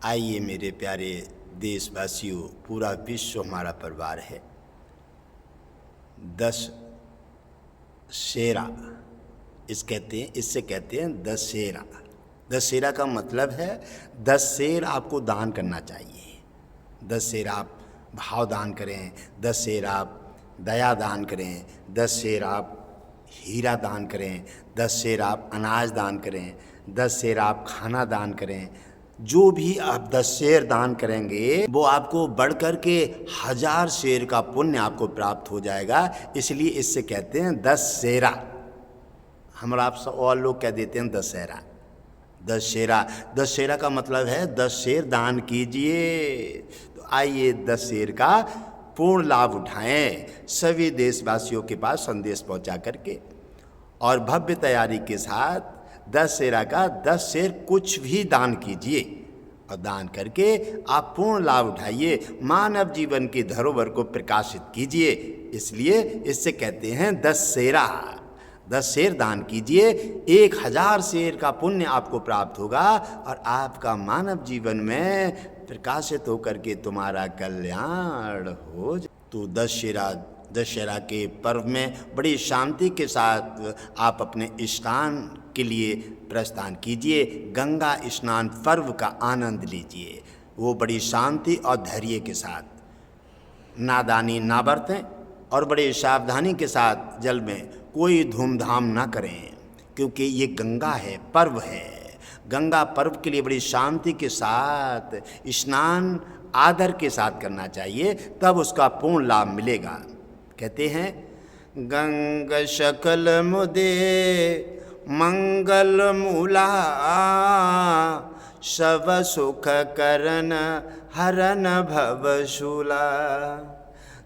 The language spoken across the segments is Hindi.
आइए मेरे प्यारे देशवासियों, पूरा विश्व हमारा परिवार है। दशहरा इससे कहते हैं दशहरा। दशहरा का मतलब है 10 शेर आपको दान करना चाहिए। 10 शेर आप भाव दान करें, 10 शेर आप दया दान करें, 10 शेर आप हीरा दान करें, 10 शेर आप अनाज दान करें, 10 शेर आप खाना दान करें। जो भी आप 10 शेर दान करेंगे वो आपको बढ़कर के 1000 शेर का पुण्य आपको प्राप्त हो जाएगा। इसलिए इससे कहते हैं दशहरा। हम आप सब और लोग कह देते हैं दशहरा। दशहरा, दशहरा का मतलब है 10 शेर दान कीजिए। तो आइए 10 शेर का पूर्ण लाभ उठाएं, सभी देशवासियों के पास संदेश पहुंचा करके, और भव्य तैयारी के साथ दशहरा का 10 शेर कुछ भी दान कीजिए और दान करके आप पूर्ण लाभ उठाइए, मानव जीवन की धरोहर को प्रकाशित कीजिए। इसलिए इससे कहते हैं दशहरा। 10 शेर दान कीजिए, 1000 शेर का पुण्य आपको प्राप्त होगा और आपका मानव जीवन में प्रकाशित होकर के तुम्हारा कल्याण हो। तो दशहरा के पर्व में बड़ी शांति के साथ आप अपने स्नान के लिए प्रस्थान कीजिए। गंगा स्नान पर्व का आनंद लीजिए, वो बड़ी शांति और धैर्य के साथ। नादानी ना बरतें और बड़े सावधानी के साथ जल में कोई धूमधाम ना करें, क्योंकि ये गंगा है, पर्व है। गंगा पर्व के लिए बड़ी शांति के साथ स्नान आदर के साथ करना चाहिए, तब उसका पूर्ण लाभ मिलेगा। कहते हैं गंग शकल मुदे मंगल मूला, सब सुख करन हरन भवशूला।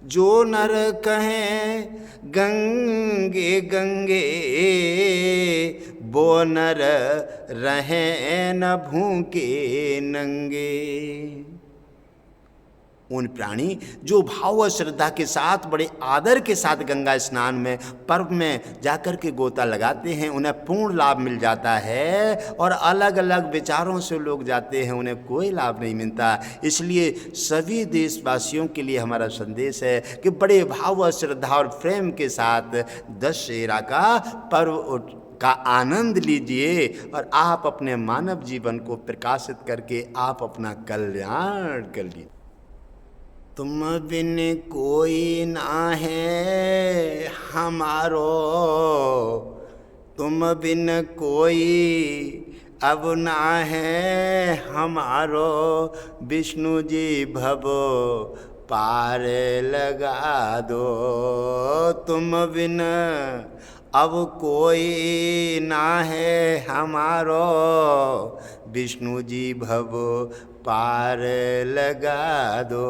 जो नर कहें गंगे गंगे, वो नर रहें न भूखे नंगे। उन प्राणी जो भाव और श्रद्धा के साथ बड़े आदर के साथ गंगा स्नान में पर्व में जाकर के गोता लगाते हैं, उन्हें पूर्ण लाभ मिल जाता है। और अलग अलग विचारों से लोग जाते हैं, उन्हें कोई लाभ नहीं मिलता। इसलिए सभी देशवासियों के लिए हमारा संदेश है कि बड़े भाव और श्रद्धा और प्रेम के साथ दशहरा का पर्व का आनंद लीजिए और आप अपने मानव जीवन को प्रकाशित करके आप अपना कल्याण कर लीजिए। तुम बिन कोई ना है हमारो, तुम बिन कोई अब ना है हमारो। विष्णु जी भवो पार लगा दो, तुम बिन अब कोई ना है हमारो। विष्णु जी भवो पार लगा दो।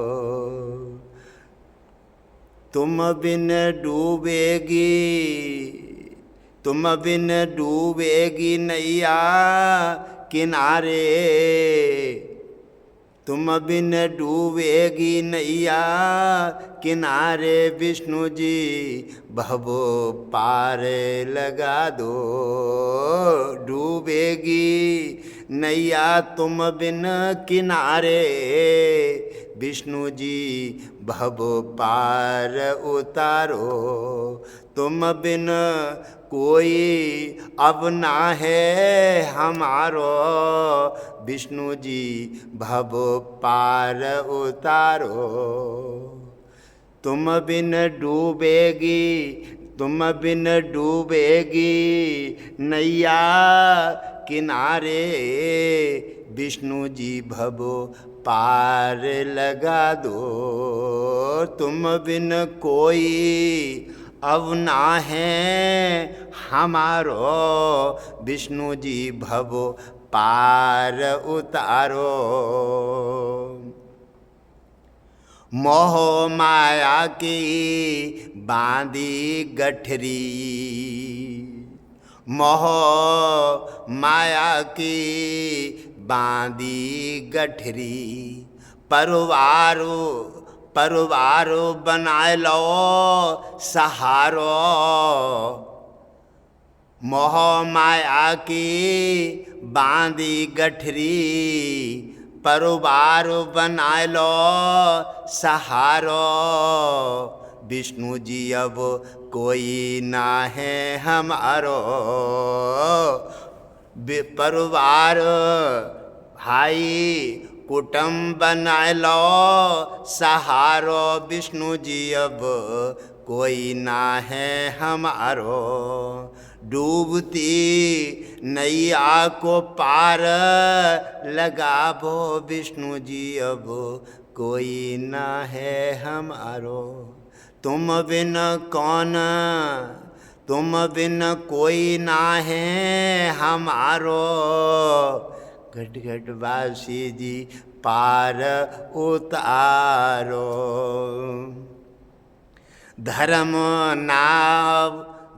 तुम बिन डूबेगी, तुम बिन डूबेगी नैया किनारे। तुम बिन डूबेगी नैया किनारे। विष्णु जी भवो पार लगा दो। डूबेगी नैया तुम बिन किनारे, विष्णु जी भवो पार उतारो। तुम बिन कोई अब ना है हमारो, विष्णु जी भवो पार उतारो। तुम बिन डूबेगी, तुम बिन डूबेगी नैया किनारे। विष्णु जी भवो पार लगा दो। तुम बिन कोई अब ना है हमारो, विष्णु जी भवो पार उतारो। मोह माया की बांधी गठरी, मोह माया की बांधी गठरी। परवारो परवारो बनाए लो सहारो। मोह माया की बांधी गठरी, परिवार बनाए लो सहारो, विष्णु जी अब कोई ना है हमारो। परिवार भाई कुटुंब बनाए लो सहारो, विष्णु जी अब कोई ना है हमारो। डूबती नैया को पार लगाबो, विष्णु जी अब कोई ना है हमारो। तुम बिन कौन, तुम बिन कोई ना है हमारो, घट घट वासी जी पार उतारो। धर्म नाव,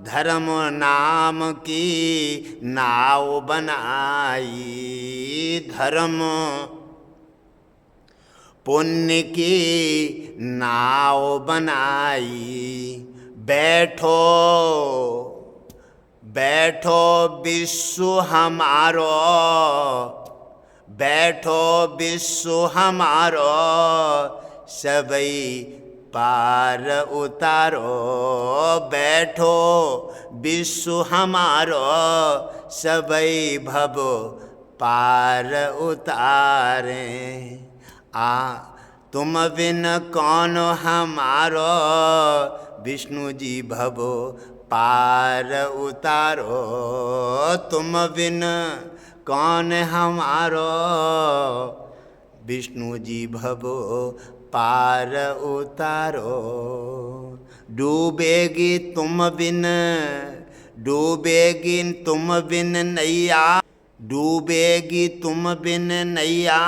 धर्म नाम की नाव बनाई, धर्म पुण्य की नाव बनाई। बैठो बैठो विश्व हमारो, बैठो विश्व हमारो, सबई पार उतारो। बैठो विश्व हमारो, सबई भव पार उतारे। तुम बिन कौन हमारो, विष्णु जी भव पार उतारो। तुम बिन कौन हमारो, विष्णु जी भव पार उतारो। डूबेगी तुम बिन, डूबेगी तुम बिन नैया, डूबेगी तुम बिन नैया,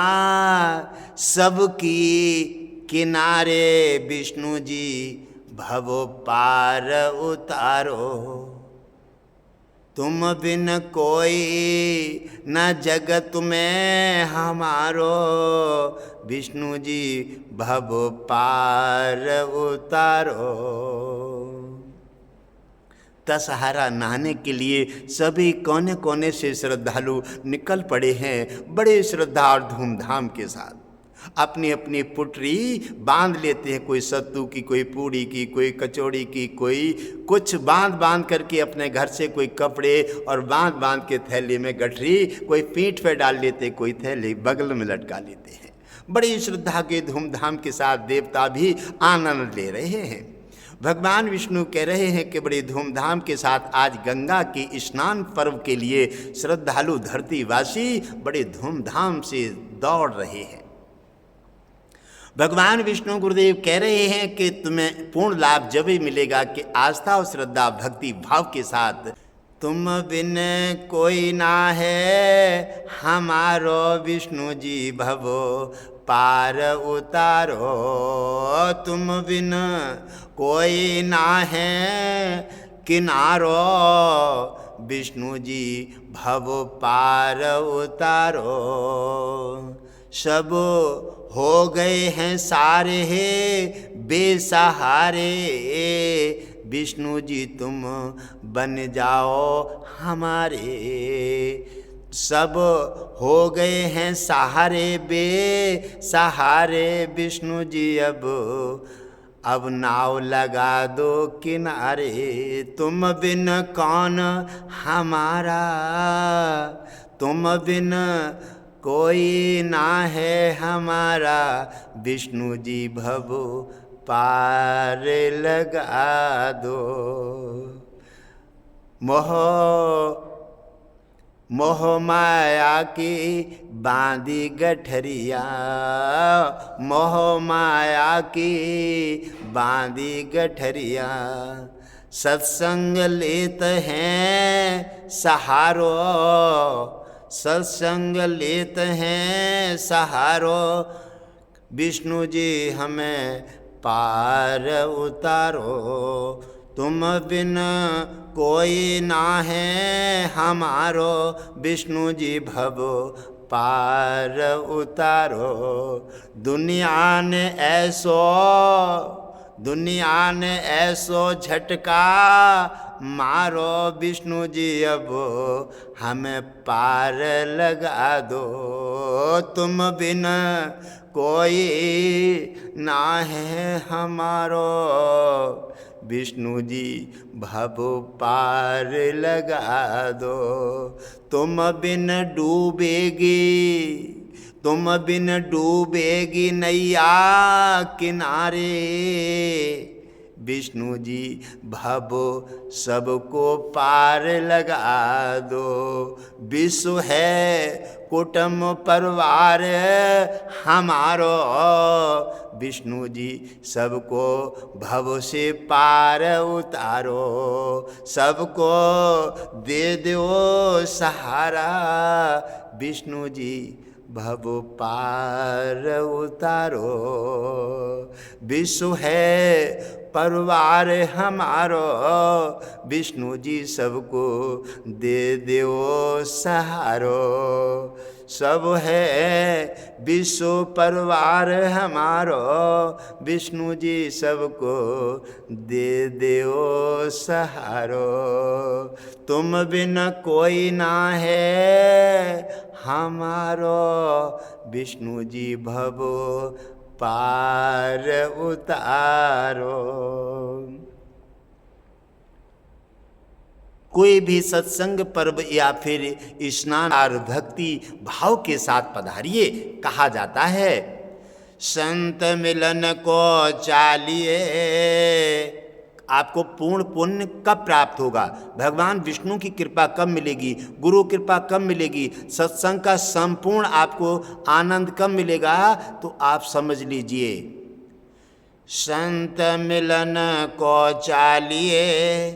सबकी किनारे विष्णु जी भव पार उतारो। तुम बिन कोई न जगत में हमारो, विष्णु जी भव पार उतारो। दशहरा नहाने के लिए सभी कोने कोने से श्रद्धालु निकल पड़े हैं, बड़े श्रद्धा और धूमधाम के साथ। अपनी अपनी पुटरी बांध लेते हैं, कोई सत्तू की, कोई पूड़ी की, कोई कचौड़ी की, कोई कुछ बांध बांध करके अपने घर से कोई कपड़े और बांध बांध के थैली में गठरी, कोई पीठ पे डाल लेते, कोई थैली बगल में लटका लेते हैं। बड़ी श्रद्धा के धूमधाम के साथ देवता भी आनंद ले रहे हैं। भगवान विष्णु कह रहे हैं कि बड़ी धूमधाम के साथ आज गंगा के स्नान पर्व के लिए श्रद्धालु धरतीवासी बड़े धूमधाम से दौड़ रहे हैं। भगवान विष्णु गुरुदेव कह रहे हैं कि तुम्हें पूर्ण लाभ जब ही मिलेगा कि आस्था और श्रद्धा भक्ति भाव के साथ तुम बिन कोई ना है हमारो, विष्णु जी भवो पार उतारो। तुम बिन कोई ना है किनारो, विष्णु जी भव पार उतारो। सब हो गए हैं सारे बेसहारे, विष्णु जी तुम बन जाओ हमारे। सब हो गए हैं सहारे बेसहारे, विष्णु जी अब नाव लगा दो किनारे। तुम बिन कौन हमारा, तुम बिन कोई ना है हमारा, विष्णु जी भव पार लगा दो। मोह माया की बांधी गठरिया, मोह माया की बांधी गठरिया, सत्संग लेत हैं सहारो, सत्संग लेत हैं सहारो। विष्णु जी हमें पार उतारो। तुम बिन कोई ना है हमारो, विष्णु जी भव पार उतारो। दुनिया ने ऐसो, दुनिया ने ऐसो झटका मारो विष्णु जी अब हमें पार लगा दो, तुम बिन कोई ना है हमारो, विष्णु जी भव पार लगा दो। तुम बिन डूबेगी, तुम बिन डूबेगी नैया किनारे, विष्णु जी भव सबको पार लगा दो। विश्व है कुटुंब परिवार हमारो, विष्णु जी सबको भव से पार उतारो, सबको दे दो सहारा, विष्णु जी भव पार उतारो। विश्व है परिवार हमारो, विष्णु जी सबको दे दो सहारो, सब है विश्व परिवार हमारो, विष्णु जी सबको दे दो सहारो। तुम बिन कोई ना है हमारो, विष्णु जी भव पार उतारो। कोई भी सत्संग पर्व या फिर स्नान और भक्ति भाव के साथ पधारिए। कहा जाता है संत मिलन को चालिए, आपको पूर्ण पुण्य कब प्राप्त होगा, भगवान विष्णु की कृपा कब मिलेगी, गुरु कृपा कब मिलेगी, सत्संग का संपूर्ण आपको आनंद कब मिलेगा, तो आप समझ लीजिए संत मिलन को चालिए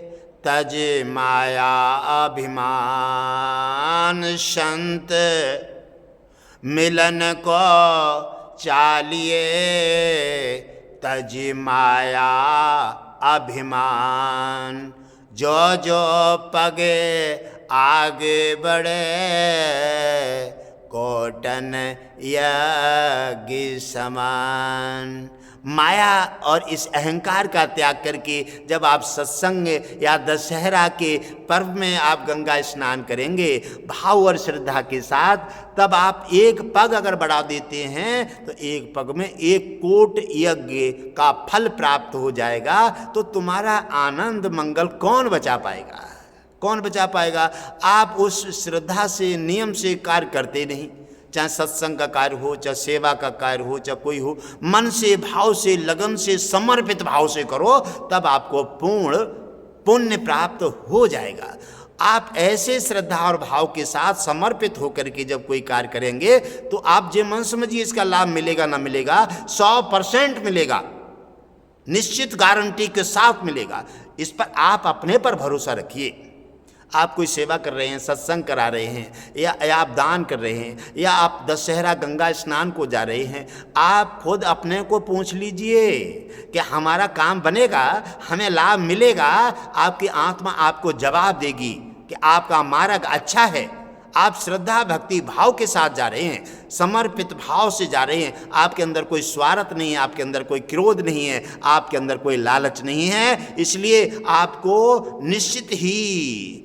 तज माया अभिमान, संत मिलन को चालिए तज माया अभिमान, जो जो पगे आगे बढ़े कोटन यज्ञ समान। माया और इस अहंकार का त्याग करके जब आप सत्संग या दशहरा के पर्व में आप गंगा स्नान करेंगे भाव और श्रद्धा के साथ, तब आप एक पग अगर बढ़ा देते हैं तो एक पग में 1 कोट यज्ञ का फल प्राप्त हो जाएगा। तो तुम्हारा आनंद मंगल कौन बचा पाएगा, कौन बचा पाएगा। आप उस श्रद्धा से नियम से कार्य करते नहीं, चाहे सत्संग का कार्य हो, चाहे सेवा का कार्य हो, चाहे कोई हो, मन से भाव से लगन से समर्पित भाव से करो, तब आपको पूर्ण पुण्य प्राप्त हो जाएगा। आप ऐसे श्रद्धा और भाव के साथ समर्पित होकर के जब कोई कार्य करेंगे तो आप जो मन समझिए इसका लाभ मिलेगा ना मिलेगा, 100% मिलेगा, निश्चित गारंटी के साथ मिलेगा। इस पर आप अपने पर भरोसा रखिए। आप कोई सेवा कर रहे हैं, सत्संग करा रहे हैं, या आप दान कर रहे हैं, या आप दशहरा गंगा स्नान को जा रहे हैं, आप खुद अपने को पूछ लीजिए कि हमारा काम बनेगा, हमें लाभ मिलेगा। आपकी आत्मा आपको जवाब देगी कि आपका मार्ग अच्छा है। आप श्रद्धा भक्ति भाव के साथ जा रहे हैं, समर्पित भाव से जा रहे हैं, आपके अंदर कोई स्वार्थ नहीं है, आपके अंदर कोई क्रोध नहीं है, आपके अंदर कोई लालच नहीं है, इसलिए आपको निश्चित ही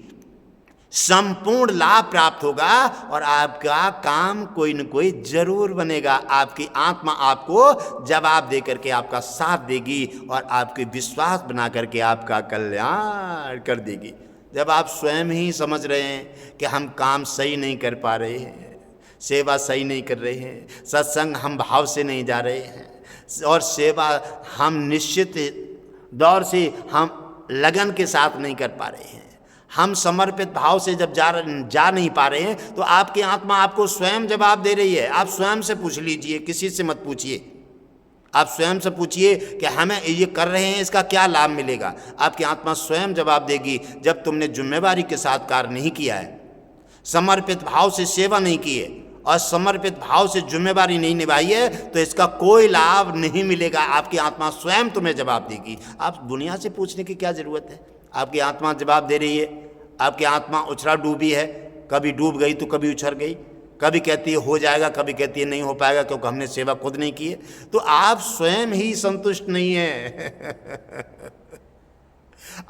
संपूर्ण लाभ प्राप्त होगा और आपका काम कोई न कोई जरूर बनेगा। आपकी आत्मा आपको जवाब दे करके आपका साथ देगी और आपके विश्वास बना करके आपका कल्याण कर देगी। जब आप स्वयं ही समझ रहे हैं कि हम काम सही नहीं कर पा रहे हैं, सेवा सही नहीं कर रहे हैं, सत्संग हम भाव से नहीं जा रहे हैं और सेवा हम निश्चित दौर से हम लगन के साथ नहीं कर पा रहे हैं, हम समर्पित भाव से जब जा नहीं पा रहे हैं, तो आपकी आत्मा आपको स्वयं जवाब दे रही है। आप स्वयं से पूछ लीजिए, किसी से मत पूछिए, आप स्वयं से पूछिए कि हमें ये कर रहे हैं इसका क्या लाभ मिलेगा। आपकी आत्मा स्वयं जवाब देगी। जब तुमने जिम्मेवारी के साथ कार्य नहीं किया है, समर्पित भाव से सेवा नहीं की है और समर्पित भाव से जिम्मेवारी नहीं निभाई है, तो इसका कोई लाभ नहीं मिलेगा। आपकी आत्मा स्वयं तुम्हें जवाब देगी। आप दुनिया से पूछने की क्या ज़रूरत है, आपकी आत्मा जवाब दे रही है। आपकी आत्मा उछला डूबी है, कभी डूब गई तो कभी उछल गई, कभी कहती है हो जाएगा, कभी कहती है नहीं हो पाएगा क्योंकि हमने सेवा खुद नहीं की है। तो आप स्वयं ही संतुष्ट नहीं है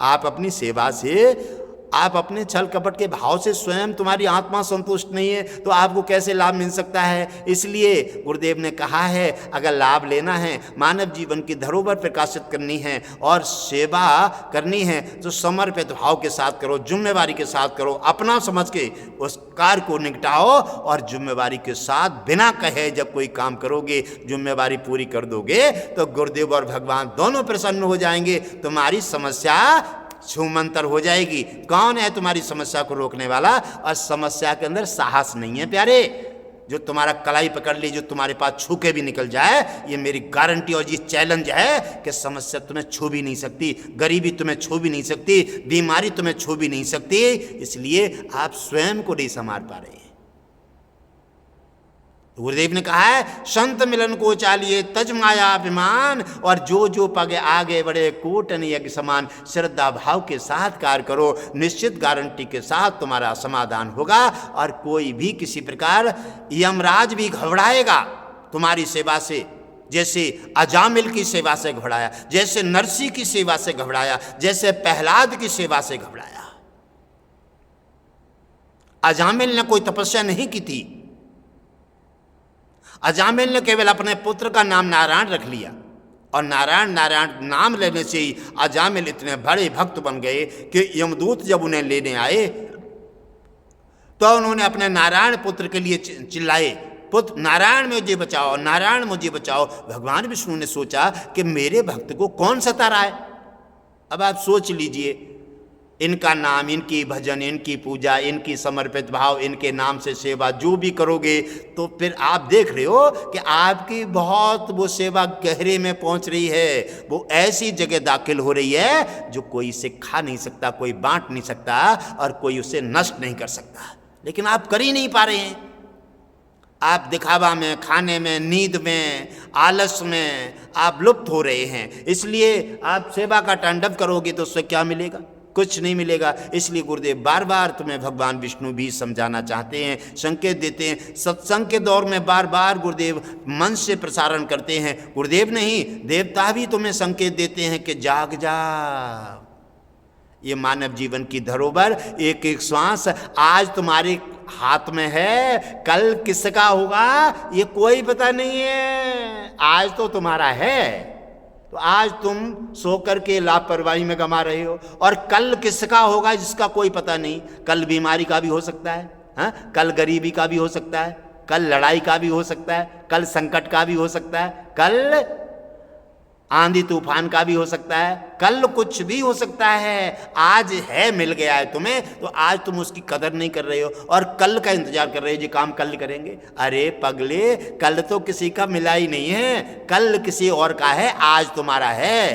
आप अपनी सेवा से, आप अपने छल कपट के भाव से स्वयं तुम्हारी आत्मा संतुष्ट नहीं है तो आपको कैसे लाभ मिल सकता है। इसलिए गुरुदेव ने कहा है, अगर लाभ लेना है, मानव जीवन की धरोहर प्रकाशित करनी है और सेवा करनी है तो समर्पित भाव के साथ करो, जिम्मेवारी के साथ करो, अपना समझ के उस कार्य को निपटाओ और जिम्मेवारी के साथ बिना कहे जब कोई काम करोगे, जिम्मेवारी पूरी कर दोगे तो गुरुदेव और भगवान दोनों प्रसन्न हो जाएंगे, तुम्हारी समस्या छूमंतर हो जाएगी। कौन है तुम्हारी समस्या को रोकने वाला? और समस्या के अंदर साहस नहीं है प्यारे, जो तुम्हारा कलाई पकड़ ली, जो तुम्हारे पास छू के भी निकल जाए। ये मेरी गारंटी और ये चैलेंज है कि समस्या तुम्हें छू भी नहीं सकती, गरीबी तुम्हें छू भी नहीं सकती, बीमारी तुम्हें छू भी नहीं सकती, इसलिए आप स्वयं को नहीं संभाल पा रहे हैं। गुरुदेव ने कहा है, संत मिलन को चालिए तज माया अभिमान, और जो जो पग आगे बढ़े कोटन यज्ञ समान। श्रद्धा भाव के साथ कार्य करो, निश्चित गारंटी के साथ तुम्हारा समाधान होगा। और कोई भी किसी प्रकार, यमराज भी घबराएगा तुम्हारी सेवा से, जैसे अजामिल की सेवा से घबराया, जैसे नरसी की सेवा से घबराया, जैसे प्रहलाद की सेवा से घबराया। अजामिल ने कोई तपस्या नहीं की थी, अजामिल ने केवल अपने पुत्र का नाम नारायण रख लिया, और नारायण नारायण नाम लेने से ही अजामिल इतने बड़े भक्त बन गए कि यमदूत जब उन्हें लेने आए तो उन्होंने अपने नारायण पुत्र के लिए चिल्लाए, पुत्र नारायण मुझे बचाओ, नारायण मुझे बचाओ। भगवान विष्णु ने सोचा कि मेरे भक्त को कौन सता रहा है। अब आप सोच लीजिए, इनका नाम, इनकी भजन, इनकी पूजा, इनकी समर्पित भाव, इनके नाम से सेवा जो भी करोगे तो फिर आप देख रहे हो कि आपकी बहुत वो सेवा गहरे में पहुंच रही है, वो ऐसी जगह दाखिल हो रही है जो कोई इसे खा नहीं सकता, कोई बांट नहीं सकता और कोई उसे नष्ट नहीं कर सकता। लेकिन आप कर ही नहीं पा रहे हैं। आप दिखावा में, खाने में, नींद में, आलस में आप लुप्त हो रहे हैं। इसलिए आप सेवा का तांडव करोगे तो उससे क्या मिलेगा? कुछ नहीं मिलेगा। इसलिए गुरुदेव बार बार तुम्हें भगवान विष्णु भी समझाना चाहते हैं, संकेत देते हैं। सत्संग के दौर में बार बार गुरुदेव मन से प्रसारण करते हैं। गुरुदेव नहीं, देवता भी तुम्हें संकेत देते हैं कि जाग जाओ। ये मानव जीवन की धरोहर, एक एक श्वास आज तुम्हारे हाथ में है, कल किसका होगा ये कोई पता नहीं है। आज तो तुम्हारा है, तो आज तुम सोकर के लापरवाही में गमा रहे हो, और कल किसका होगा जिसका कोई पता नहीं। कल बीमारी का भी हो सकता है, हाँ? कल गरीबी का भी हो सकता है, कल लड़ाई का भी हो सकता है, कल संकट का भी हो सकता है, कल आंधी तूफान का भी हो सकता है, कल कुछ भी हो सकता है। आज है, मिल गया है तुम्हें, तो आज तुम उसकी कदर नहीं कर रहे हो और कल का इंतजार कर रहे हो, ये काम कल करेंगे। अरे पगले, कल तो किसी का मिला ही नहीं है, कल किसी और का है, आज तुम्हारा है।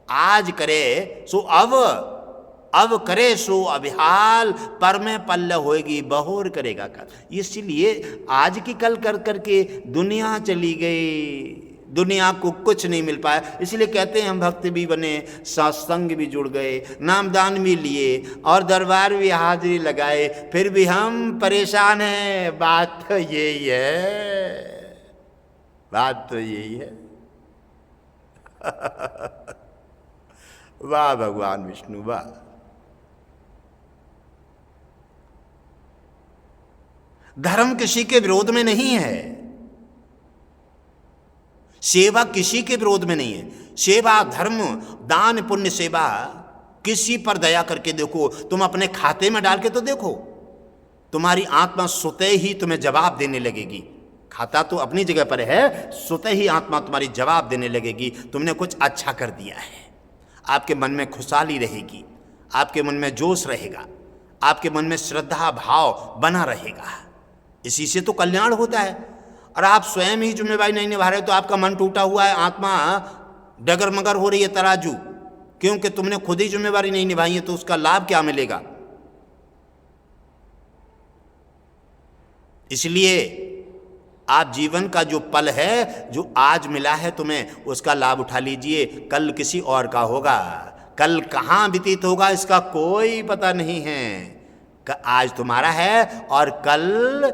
आज करे सो अब करे सो अभिहाल, पर में पल्ल होएगी बहोर करेगा कल। इसलिए आज की कल कर करके दुनिया चली गई, दुनिया को कुछ नहीं मिल पाया। इसलिए कहते हैं हम भक्त भी बने, सत्संग भी जुड़ गए, नामदान भी लिए और दरबार भी हाजिरी लगाए, फिर भी हम परेशान हैं। बात तो यही है, बात तो यही है। वाह भगवान विष्णु वाह। धर्म किसी के विरोध में नहीं है, सेवा किसी के विरोध में नहीं है। सेवा, धर्म, दान, पुण्य, सेवा किसी पर दया करके देखो, तुम अपने खाते में डाल के तो देखो, तुम्हारी आत्मा स्वतः ही तुम्हें जवाब देने लगेगी। खाता तो अपनी जगह पर है, स्वतः ही आत्मा तुम्हारी जवाब देने लगेगी, तुमने कुछ अच्छा कर दिया है। आपके मन में खुशहाली रहेगी, आपके मन में जोश रहेगा, आपके मन में श्रद्धा भाव बना रहेगा। इसी से तो कल्याण होता है। और आप स्वयं ही जिम्मेवारी नहीं निभा रहे तो आपका मन टूटा हुआ है, आत्मा डगर मगर हो रही है तराजू, क्योंकि तुमने खुद ही जिम्मेवारी नहीं निभाई है, तो उसका लाभ क्या मिलेगा। इसलिए आप जीवन का जो पल है, जो आज मिला है तुम्हें, उसका लाभ उठा लीजिए। कल किसी और का होगा, कल कहाँ व्यतीत होगा इसका कोई पता नहीं है। आज तुम्हारा है और कल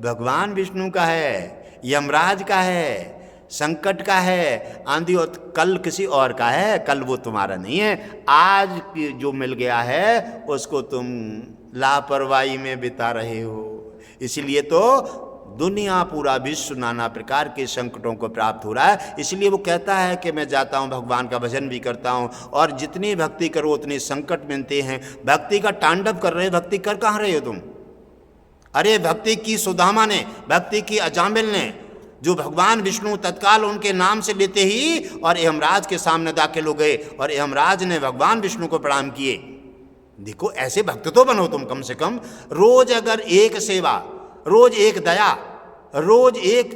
भगवान विष्णु का है, यमराज का है, संकट का है, आंधी और कल किसी और का है, कल वो तुम्हारा नहीं है। आज जो मिल गया है उसको तुम लापरवाही में बिता रहे हो। इसलिए तो दुनिया पूरा विश्व नाना प्रकार के संकटों को प्राप्त हो रहा है। इसलिए वो कहता है कि मैं जाता हूँ भगवान का भजन भी करता हूँ, और जितनी भक्ति करो उतने संकट मिलते हैं। भक्ति का तांडव कर रहे, भक्ति कर कहाँ रहे हो तुम? अरे भक्ति की सुदामा ने, भक्ति की अजामिल ने, जो भगवान विष्णु तत्काल उनके नाम से लेते ही और यमराज के सामने दाखिल हो गए, और यमराज ने भगवान विष्णु को प्रणाम किए। देखो ऐसे भक्त तो बनो तुम, कम से कम रोज अगर एक सेवा, रोज एक दया, रोज एक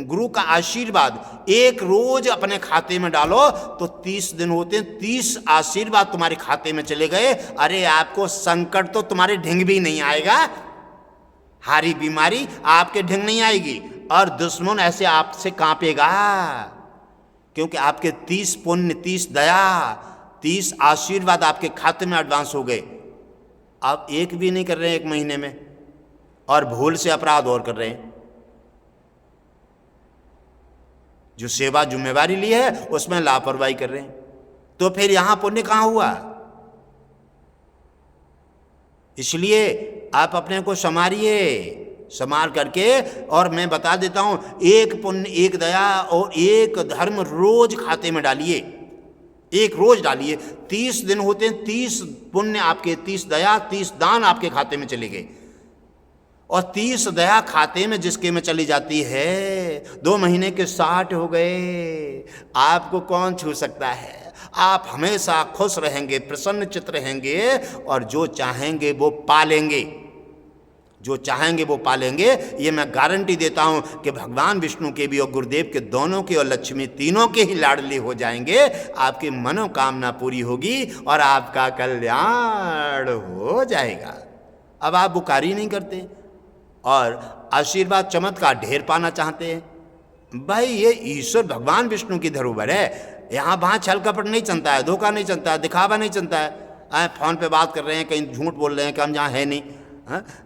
गुरु का आशीर्वाद एक रोज अपने खाते में डालो तो 30 दिन होते हैं, 30 आशीर्वाद तुम्हारे खाते में चले गए। अरे आपको संकट तो तुम्हारे ढिंग भी नहीं आएगा, हारी बीमारी आपके ढिंग नहीं आएगी, और दुश्मन ऐसे आपसे कांपेगा, क्योंकि आपके 30 पुण्य, 30 दया, 30 आशीर्वाद आपके खाते में एडवांस हो गए। आप एक भी नहीं कर रहे हैं 1 महीने में, और भूल से अपराध और कर रहे हैं। जो सेवा जिम्मेवारी ली है उसमें लापरवाही कर रहे हैं, तो फिर यहां पुण्य कहां हुआ? इसलिए आप अपने को संवारिए, संवार करके, और मैं बता देता हूं, एक पुण्य, एक दया और एक धर्म रोज खाते में डालिए, एक रोज डालिए। 30 दिन होते हैं, 30 पुण्य आपके, 30 दया, 30 दान आपके खाते में चले गए। और 30 दया खाते में जिसके में चली जाती है, 2 महीने के 60 हो गए। आपको कौन छू सकता है? आप हमेशा खुश रहेंगे, प्रसन्न चित्त रहेंगे, और जो चाहेंगे वो पालेंगे, जो चाहेंगे वो पालेंगे। ये मैं गारंटी देता हूं कि भगवान विष्णु के भी और गुरुदेव के दोनों के और लक्ष्मी तीनों के ही लाडले हो जाएंगे। आपकी मनोकामना पूरी होगी और आपका कल्याण हो जाएगा। अब आप बुकारी नहीं करते और आशीर्वाद चमत्कार ढेर पाना चाहते हैं। भाई ये ईश्वर भगवान विष्णु की धरोहर है, यहाँ वहाँ छल कपट नहीं चलता है, धोखा नहीं चलता है, दिखावा नहीं चलता है। फोन पे बात कर रहे हैं, कहीं झूठ बोल रहे हैं कि हम जहाँ है नहीं।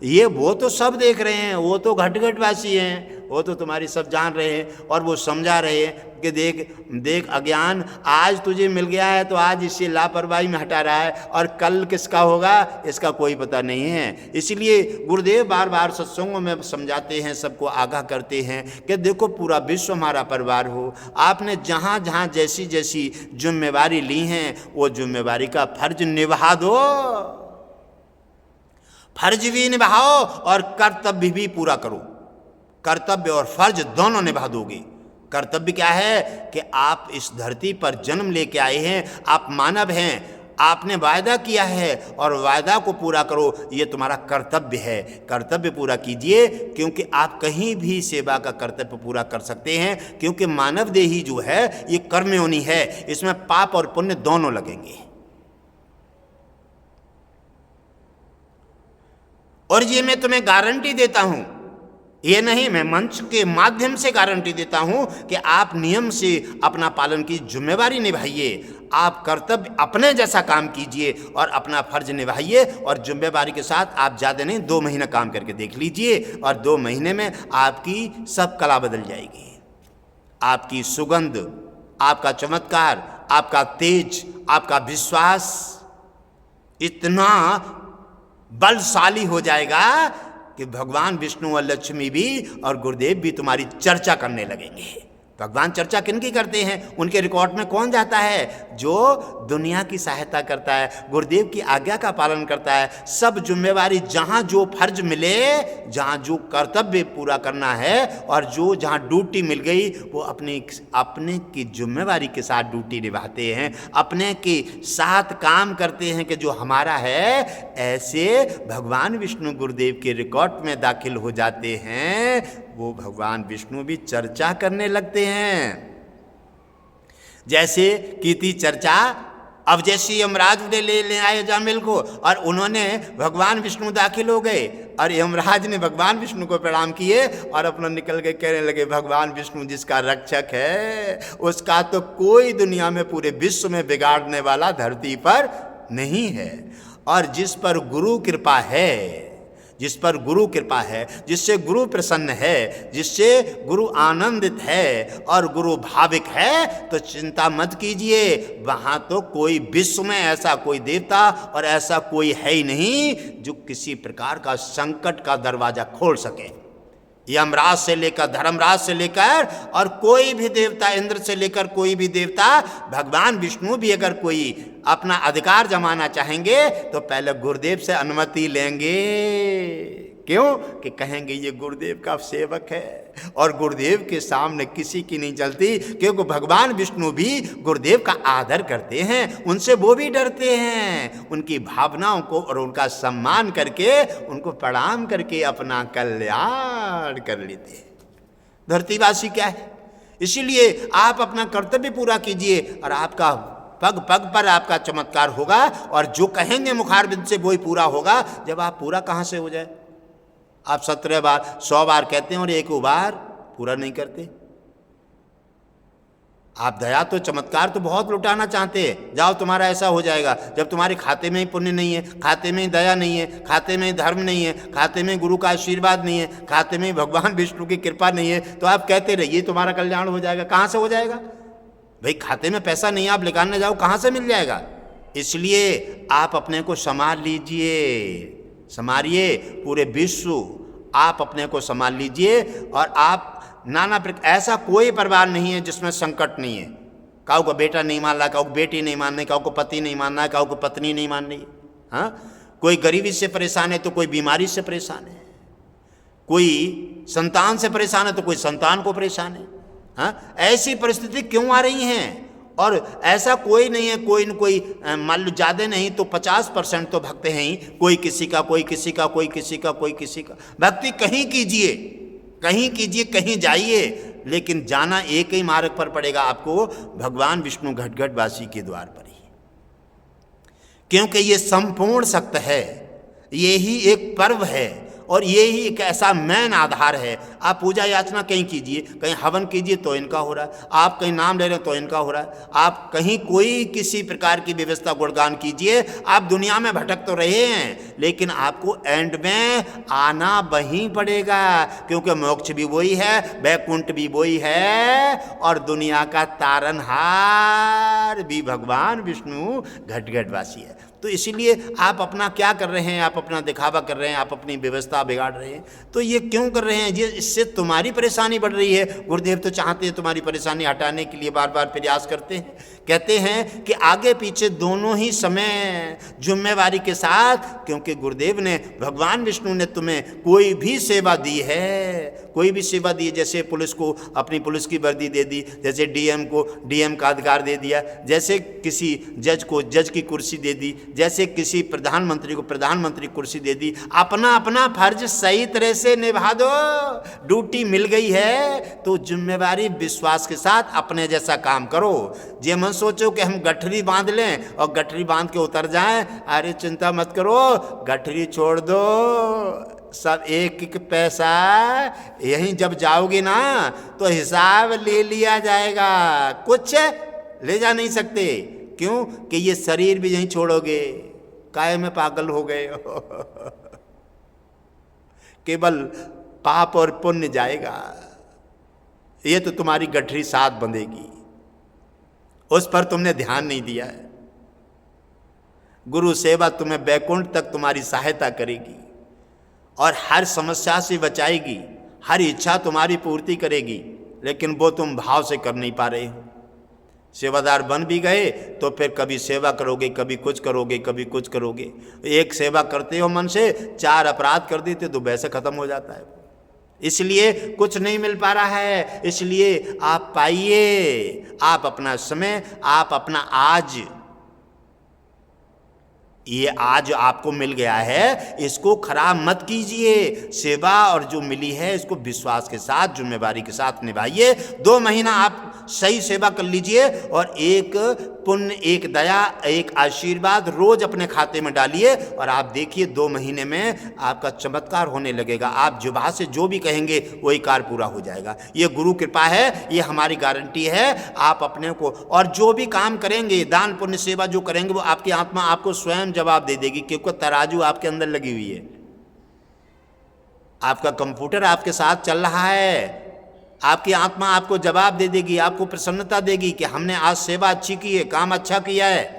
ये वो तो सब देख रहे हैं, वो तो घट घटवासी हैं, वो तो तुम्हारी सब जान रहे हैं, और वो समझा रहे हैं कि देख देख अज्ञान आज तुझे मिल गया है तो आज इसे लापरवाही में हटा रहा है, और कल किसका होगा इसका कोई पता नहीं है। इसलिए गुरुदेव बार बार सत्संगों में समझाते हैं, सबको आगाह करते हैं कि देखो पूरा विश्व हमारा परिवार हो। आपने जहाँ जहाँ जैसी जैसी जिम्मेवारी ली हैं वो जिम्मेवारी का फर्ज निभा दो, फर्ज भी निभाओ और कर्तव्य भी पूरा करो। कर्तव्य और फर्ज दोनों निभा दोगे। कर्तव्य क्या है कि आप इस धरती पर जन्म लेके आए हैं, आप मानव हैं, आपने वायदा किया है और वायदा को पूरा करो, ये तुम्हारा कर्तव्य है। कर्तव्य पूरा कीजिए, क्योंकि आप कहीं भी सेवा का कर्तव्य पूरा कर सकते हैं, क्योंकि मानव देही जो है ये कर्मयोनि है, इसमें पाप और पुण्य दोनों लगेंगे। और ये मैं तुम्हें गारंटी देता हूं, ये नहीं, मैं मंच के माध्यम से गारंटी देता हूं कि आप नियम से अपना पालन की जिम्मेवारी निभाइए। आप कर्तव्य अपने जैसा काम कीजिए और अपना फर्ज निभाइए, और जिम्मेवारी के साथ आप ज़्यादा नहीं 2 महीना काम करके देख लीजिए, और 2 महीने में आपकी सब कला बदल जाएगी। आपकी सुगंध, आपका चमत्कार, आपका तेज, आपका विश्वास इतना बलशाली हो जाएगा कि भगवान विष्णु और लक्ष्मी भी और गुरुदेव भी तुम्हारी चर्चा करने लगेंगे। भगवान चर्चा किनकी करते हैं? उनके रिकॉर्ड में कौन जाता है? जो दुनिया की सहायता करता है, गुरुदेव की आज्ञा का पालन करता है। सब जिम्मेवारी, जहाँ जो फर्ज मिले, जहाँ जो कर्तव्य पूरा करना है, और जो जहाँ ड्यूटी मिल गई वो अपने की जिम्मेवारी के साथ ड्यूटी निभाते हैं, अपने के साथ काम करते हैं कि जो हमारा है। ऐसे भगवान विष्णु गुरुदेव के रिकॉर्ड में दाखिल हो जाते हैं। वो भगवान विष्णु भी चर्चा करने लगते हैं। जैसे की थी चर्चा, अब जैसे यमराज ने ले आए जामिल को, और उन्होंने भगवान विष्णु दाखिल हो गए, और यमराज ने भगवान विष्णु को प्रणाम किए और अपना निकल के कहने लगे, भगवान विष्णु जिसका रक्षक है उसका तो कोई दुनिया में पूरे विश्व में बिगाड़ने वाला धरती पर नहीं है, और जिस पर गुरु कृपा है, जिस पर गुरु कृपा है, जिससे गुरु प्रसन्न है, जिससे गुरु आनंदित है और गुरु भाविक है, तो चिंता मत कीजिए, वहाँ तो कोई विश्व में ऐसा कोई देवता और ऐसा कोई है ही नहीं जो किसी प्रकार का संकट का दरवाजा खोल सके। यमराज से लेकर धर्मराज से लेकर और कोई भी देवता, इंद्र से लेकर कोई भी देवता, भगवान विष्णु भी अगर कोई अपना अधिकार जमाना चाहेंगे तो पहले गुरुदेव से अनुमति लेंगे। क्यों? कि कहेंगे ये गुरुदेव का सेवक है और गुरुदेव के सामने किसी की नहीं चलती, क्योंकि भगवान विष्णु भी गुरुदेव का आदर करते हैं, उनसे वो भी डरते हैं, उनकी भावनाओं को और उनका सम्मान करके, उनको प्रणाम करके अपना कल्याण कर लेते हैं। धरतीवासी क्या है? इसीलिए आप अपना कर्तव्य पूरा कीजिए और आपका पग पग पर आपका चमत्कार होगा, और जो कहेंगे मुखारबिंद से वही पूरा होगा। जब आप पूरा कहाँ से हो जाए? आप 17 बार 100 बार कहते हैं और एक बार पूरा नहीं करते। आप दया तो चमत्कार तो बहुत लुटाना चाहते हैं, जाओ तुम्हारा ऐसा हो जाएगा। जब तुम्हारे खाते में ही पुण्य नहीं है, खाते में ही दया नहीं है, खाते में ही धर्म नहीं है, खाते में गुरु का आशीर्वाद नहीं है, खाते में भगवान विष्णु की कृपा नहीं है, तो आप कहते रहिए तुम्हारा कल्याण हो जाएगा। कहाँ से हो जाएगा भाई? खाते में पैसा नहीं है, आप निकालने जाओ, कहाँ से मिल जाएगा? इसलिए आप अपने को संभाल लीजिए, संभालिए, पूरे विश्व आप अपने को संभाल लीजिए। और आप नाना प्रकार, ऐसा कोई परिवार नहीं है जिसमें संकट नहीं है। काऊ को बेटा नहीं मान रहा, काऊ को बेटी नहीं मान रही, काऊ को पति नहीं मानना है, काऊ को पत्नी नहीं मान रही। हाँ, कोई गरीबी से परेशान है तो कोई बीमारी से परेशान है, कोई संतान से परेशान है तो कोई संतान को परेशान है। हाँ, ऐसी परिस्थिति क्यों आ रही हैं? और ऐसा कोई नहीं है, कोई न कोई, मान लो ज़्यादा नहीं तो 50% तो भक्त हैं ही, कोई किसी का, कोई किसी का, कोई किसी का, कोई किसी का। भक्ति कहीं कीजिए, कहीं कीजिए, कहीं जाइए, लेकिन जाना एक ही मार्ग पर पड़ेगा आपको, भगवान विष्णु घटघटवासी के द्वार पर ही, क्योंकि ये संपूर्ण सत्य है, ये ही एक पर्व है और ये ही एक ऐसा मेन आधार है। आप पूजा याचना कहीं कीजिए, कहीं हवन कीजिए तो इनका हो रहा है, आप कहीं नाम ले रहे हैं तो इनका हो रहा है, आप कहीं कोई किसी प्रकार की व्यवस्था गुणगान कीजिए, आप दुनिया में भटक तो रहे हैं, लेकिन आपको एंड में आना वहीं पड़ेगा, क्योंकि मोक्ष भी वही है, वैकुंठ भी वही है, और दुनिया का तारनहार भी भगवान विष्णु घटघटवासी है। तो इसीलिए आप अपना क्या कर रहे हैं? आप अपना दिखावा कर रहे हैं, आप अपनी व्यवस्था बिगाड़ रहे हैं। तो ये क्यों कर रहे हैं? ये इससे तुम्हारी परेशानी बढ़ रही है। गुरुदेव तो चाहते हैं तुम्हारी परेशानी हटाने के लिए बार बार प्रयास करते हैं, कहते हैं कि आगे पीछे दोनों ही समय जिम्मेवारी के साथ, क्योंकि गुरुदेव ने, भगवान विष्णु ने तुम्हें कोई भी सेवा दी है, कोई भी सेवा दी है, जैसे पुलिस को अपनी पुलिस की वर्दी दे दी, जैसे डीएम को डीएम का अधिकार दे दिया, जैसे किसी जज को जज की कुर्सी दे दी, जैसे किसी प्रधानमंत्री को प्रधानमंत्री कुर्सी दे दी। अपना अपना फर्ज सही तरह से निभा दो, ड्यूटी मिल गई है तो जिम्मेवारी विश्वास के साथ अपने जैसा काम करो। जे मन सोचो कि हम गठरी बांध लें और गठरी बांध के उतर जाएं, अरे चिंता मत करो, गठरी छोड़ दो, सब एक एक पैसा यहीं जब जाओगे ना तो हिसाब ले लिया जाएगा, कुछ ले जा नहीं सकते। क्यों? कि ये शरीर भी यहीं छोड़ोगे, काहे में पागल हो गए हो केवल पाप और पुण्य जाएगा, ये तो तुम्हारी गठरी साथ बंधेगी, उस पर तुमने ध्यान नहीं दिया है। गुरु सेवा तुम्हें बैकुंठ तक तुम्हारी सहायता करेगी और हर समस्या से बचाएगी, हर इच्छा तुम्हारी पूर्ति करेगी, लेकिन वो तुम भाव से कर नहीं पा रहे हो। सेवादार बन भी गए तो फिर कभी सेवा करोगे, कभी कुछ करोगे, कभी कुछ करोगे। एक सेवा करते हो मन से, 4 अपराध कर देते तो वैसे खत्म हो जाता है। इसलिए कुछ नहीं मिल पा रहा है, इसलिए आप पाइए, आप अपना समय, आप अपना आज, ये आज आपको मिल गया है, इसको खराब मत कीजिए। सेवा और जो मिली है इसको विश्वास के साथ, जिम्मेवारी के साथ निभाइए। 2 महीना आप सही सेवा कर लीजिए और एक पुण्य, एक दया, एक आशीर्वाद रोज अपने खाते में डालिए और आप देखिए 2 महीने में आपका चमत्कार होने लगेगा। आप जुबान से जो भी कहेंगे वही कार्य पूरा हो जाएगा। ये गुरु कृपा है, ये हमारी गारंटी है। आप अपने को और जो भी काम करेंगे, दान पुण्य सेवा जो करेंगे, वो आपकी आत्मा आपको स्वयं जवाब दे देगी, क्योंकि तराजू आपके अंदर लगी हुई है। आपका कंप्यूटर आपके साथ चल रहा है, आपकी आत्मा आपको जवाब दे देगी, आपको प्रसन्नता देगी कि हमने आज सेवा अच्छी की है, काम अच्छा किया है,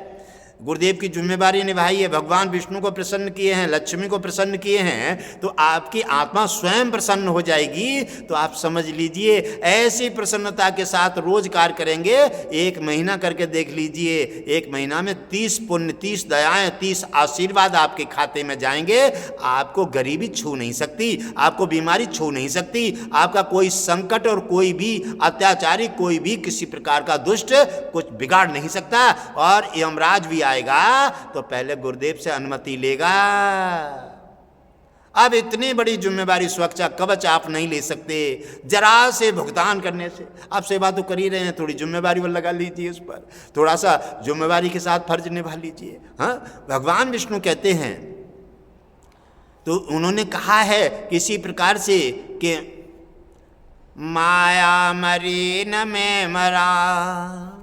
गुरुदेव की जिम्मेवारी निभाई है, भगवान विष्णु को प्रसन्न किए हैं, लक्ष्मी को प्रसन्न किए हैं, तो आपकी आत्मा स्वयं प्रसन्न हो जाएगी। तो आप समझ लीजिए ऐसी प्रसन्नता के साथ रोज कार्य करेंगे, 1 महीना करके देख लीजिए, 1 महीना में 30 पुण्य, 30 दयाएं, 30 आशीर्वाद आपके खाते में जाएंगे। आपको गरीबी छू नहीं सकती, आपको बीमारी छू नहीं सकती, आपका कोई संकट और कोई भी अत्याचारी, कोई भी किसी प्रकार का दुष्ट कुछ बिगाड़ नहीं सकता। और यमराज भी आएगा तो पहले गुरुदेव से अनुमति लेगा। अब इतनी बड़ी जिम्मेवारी सुरक्षा कवच आप नहीं ले सकते जरा से भुगतान करने से। आप सेवा तो कर ही रहे हैं, थोड़ी जिम्मेवारी वो लगा लीजिए, उस पर थोड़ा सा जिम्मेवारी के साथ फर्ज निभा लीजिए। हाँ, भगवान विष्णु कहते हैं, तो उन्होंने कहा है किसी प्रकार से कि माया मरी न मैं मरा।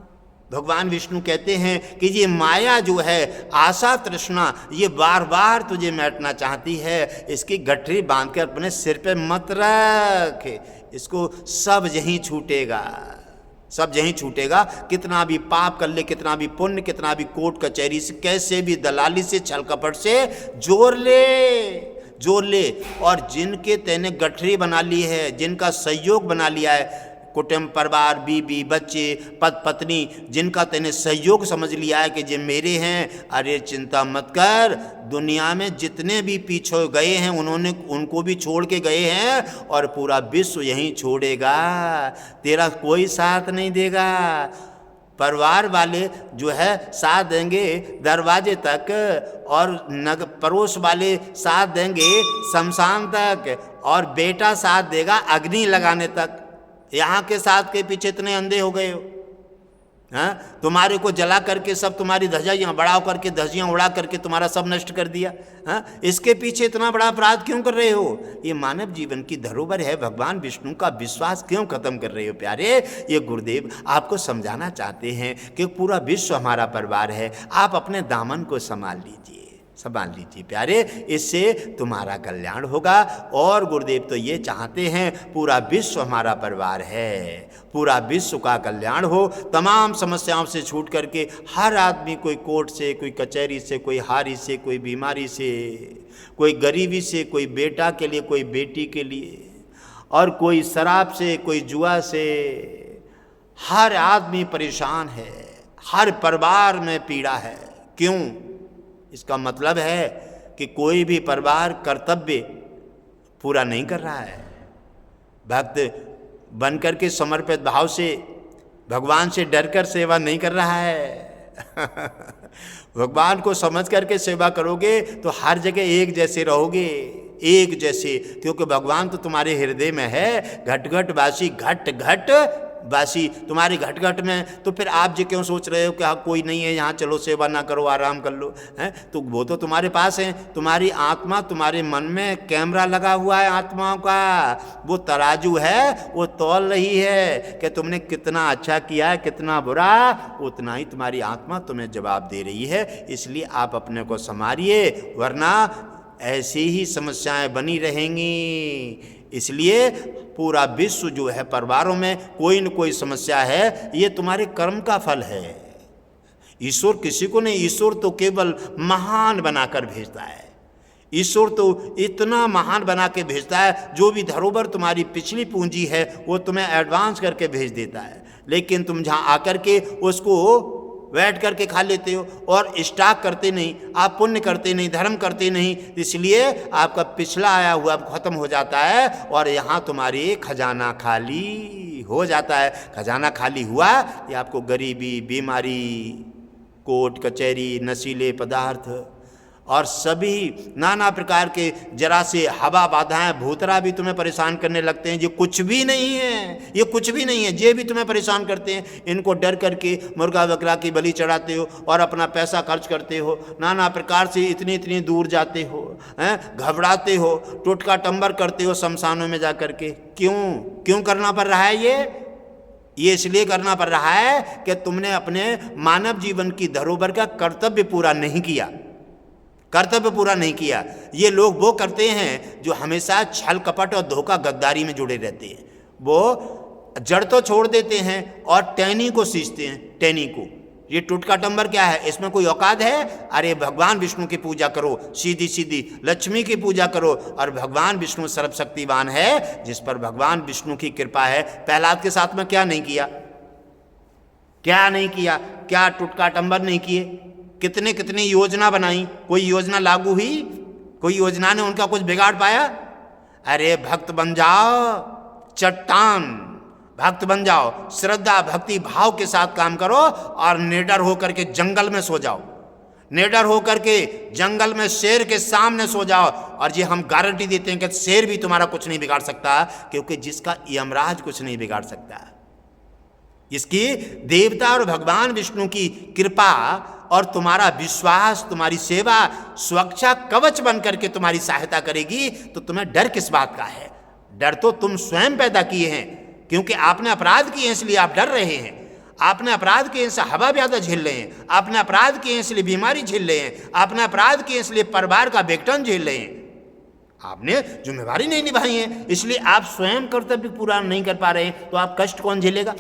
भगवान विष्णु कहते हैं कि ये माया जो है, आशा तृष्णा, ये बार बार तुझे मैटना चाहती है, इसकी गठरी बांध कर अपने सिर पे मत रख, इसको सब यहीं छूटेगा, सब यहीं छूटेगा। कितना भी पाप कर ले, कितना भी पुण्य, कितना भी कोर्ट कचहरी से, कैसे भी दलाली से, छल कपट से जोड़ ले, और जिनके तेने गठरी बना ली है, जिनका सहयोग बना लिया है, कुटुंब, परिवार, बीबी, बच्चे, पति पत्नी, जिनका तेने सहयोग समझ लिया है कि ये मेरे हैं, अरे चिंता मत कर, दुनिया में जितने भी पीछे गए हैं उनको भी छोड़ के गए हैं, और पूरा विश्व यहीं छोड़ेगा, तेरा कोई साथ नहीं देगा। परिवार वाले जो है साथ देंगे दरवाजे तक, और पड़ोस वाले साथ देंगे शमशान तक, और बेटा साथ देगा अग्नि लगाने तक। यहाँ के साथ के पीछे इतने अंधे हो गए हो, हाँ, तुम्हारे को जला करके सब तुम्हारी धज्जियाँ बढ़ा करके, धज्जियाँ उड़ा करके तुम्हारा सब नष्ट कर दिया। हाँ, इसके पीछे इतना बड़ा अपराध क्यों कर रहे हो? ये मानव जीवन की धरोहर है, भगवान विष्णु का विश्वास क्यों खत्म कर रहे हो प्यारे? ये गुरुदेव आपको समझाना चाहते हैं कि पूरा विश्व हमारा परिवार है, आप अपने दामन को संभाल लीजिए प्यारे, इससे तुम्हारा कल्याण होगा। और गुरुदेव तो ये चाहते हैं पूरा विश्व हमारा परिवार है, पूरा विश्व का कल्याण हो, तमाम समस्याओं से छूट करके हर आदमी, कोई कोर्ट से, कोई कचहरी से, कोई हारी से, कोई बीमारी से, कोई गरीबी से, कोई बेटा के लिए, कोई बेटी के लिए, और कोई शराब से, कोई जुआ से, हर आदमी परेशान है, हर परिवार में पीड़ा है। क्यों? इसका मतलब है कि कोई भी परिवार कर्तव्य पूरा नहीं कर रहा है, भक्त बनकर के समर्पित भाव से, भगवान से डरकर सेवा नहीं कर रहा है। भगवान को समझ करके सेवा करोगे तो हर जगह एक जैसे रहोगे, एक जैसे, क्योंकि भगवान तो तुम्हारे हृदय में है, घट घट वासी, घट घट वासी तुम्हारे घट घट में। तो फिर आप जी क्यों सोच रहे हो कि हाँ कोई नहीं है यहाँ, चलो सेवा ना करो, आराम कर लो, हैं? तो वो तो तुम्हारे पास है, तुम्हारी आत्मा, तुम्हारे मन में कैमरा लगा हुआ है आत्माओं का, वो तराजू है, वो तौल रही है कि तुमने कितना अच्छा किया है, कितना बुरा, उतना ही तुम्हारी आत्मा तुम्हें जवाब दे रही है। इसलिए आप अपने को संभालिए, वरना ऐसी ही समस्याएं बनी रहेंगी। इसलिए पूरा विश्व जो है, परिवारों में कोई न कोई समस्या है, ये तुम्हारे कर्म का फल है। ईश्वर किसी को नहीं, ईश्वर तो केवल महान बनाकर भेजता है। ईश्वर तो इतना महान बना के भेजता है, जो भी धरोहर तुम्हारी पिछली पूंजी है वो तुम्हें एडवांस करके भेज देता है, लेकिन तुम जहाँ आकर के उसको बैठ करके खा लेते हो और स्टॉक करते नहीं, आप पुण्य करते नहीं, धर्म करते नहीं, इसलिए आपका पिछला आया हुआ खत्म हो जाता है और यहाँ तुम्हारी खजाना खाली हो जाता है। खजाना खाली हुआ ये आपको गरीबी, बीमारी, कोर्ट कचहरी, नशीले पदार्थ और सभी नाना प्रकार के जरा से हवा बाधाएं, भूतरा भी तुम्हें परेशान करने लगते हैं। ये कुछ भी नहीं है, ये कुछ भी नहीं है, ये भी तुम्हें परेशान करते हैं। इनको डर करके मुर्गा बकरा की बलि चढ़ाते हो और अपना पैसा खर्च करते हो, नाना प्रकार से इतनी दूर जाते हो, हैं, घबराते हो, टोटका टंबर करते हो शमशानों में जा कर के। क्यों करना पड़ रहा है ये इसलिए करना पड़ रहा है कि तुमने अपने मानव जीवन की धरोहर का कर्तव्य पूरा नहीं किया। कर्तव्य पूरा नहीं किया। ये लोग वो करते हैं जो हमेशा छल कपट और धोखा गद्दारी में जुड़े रहते हैं। वो जड़ तो छोड़ देते हैं और टहनी को सींचते हैं, टहनी को। ये टुटका टंबर क्या है, इसमें कोई औकात है? अरे भगवान विष्णु की पूजा करो, सीधी सीधी लक्ष्मी की पूजा करो। और भगवान विष्णु सर्वशक्तिवान है, जिस पर भगवान विष्णु की कृपा है। प्रहलाद के साथ में क्या नहीं किया, क्या नहीं किया, क्या टुटका टंबर नहीं किए, कितने कितनी योजना बनाई, कोई योजना लागू हुई? कोई योजना ने उनका कुछ बिगाड़ पाया? अरे भक्त बन जाओ, चट्टान भक्त बन जाओ, श्रद्धा भक्ति भाव के साथ काम करो और निडर होकर के जंगल में सो जाओ, निडर होकर के जंगल में शेर के सामने सो जाओ। और ये हम गारंटी देते हैं कि शेर भी तुम्हारा कुछ नहीं बिगाड़ सकता, क्योंकि जिसका यमराज कुछ नहीं बिगाड़ सकता, इसकी देवता और भगवान विष्णु की कृपा और तुम्हारा विश्वास, तुम्हारी सेवा सुरक्षा कवच बन करके तुम्हारी सहायता करेगी। तो तुम्हें डर किस बात का है? डर तो तुम स्वयं पैदा किए हैं, क्योंकि आपने अपराध किए हैं इसलिए आप डर रहे हैं। आपने अपराध किए इसलिए हवा ज्यादा झेल रहे हैं, आपने अपराध किए इसलिए बीमारी झेल रहे हैं, आपने अपराध किए इसलिए परिवार का बेगटन झेल रहे हैं। आपने जिम्मेवारी नहीं निभाई है, इसलिए आप स्वयं कर्तव्य पूरा नहीं कर पा रहे हैं। तो आप कष्ट कौन झेलेगा?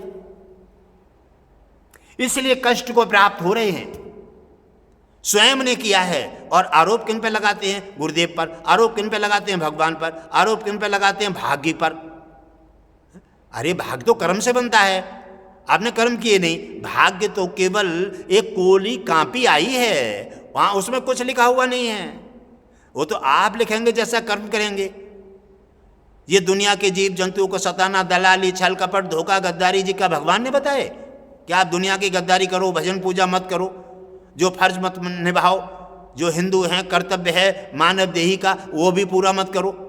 इसलिए कष्ट को प्राप्त हो रहे हैं, स्वयं ने किया है। और आरोप किन पे लगाते हैं? गुरुदेव पर। आरोप किन पे लगाते हैं? भगवान पर। आरोप किन पे लगाते हैं? भाग्य पर। अरे भाग्य तो कर्म से बनता है, आपने कर्म किए नहीं। भाग्य तो केवल एक कोली कांपी आई है, वहां उसमें कुछ लिखा हुआ नहीं है। वो तो आप लिखेंगे जैसा कर्म करेंगे। ये दुनिया के जीव जंतुओं को सताना, दलाली, छल कपट, धोखा, गद्दारी जी का भगवान ने बताए कि आप दुनिया की गद्दारी करो, भजन पूजा मत करो, जो फर्ज मत निभाओ, जो हिंदू हैं कर्तव्य है मानव देही का वो भी पूरा मत करो,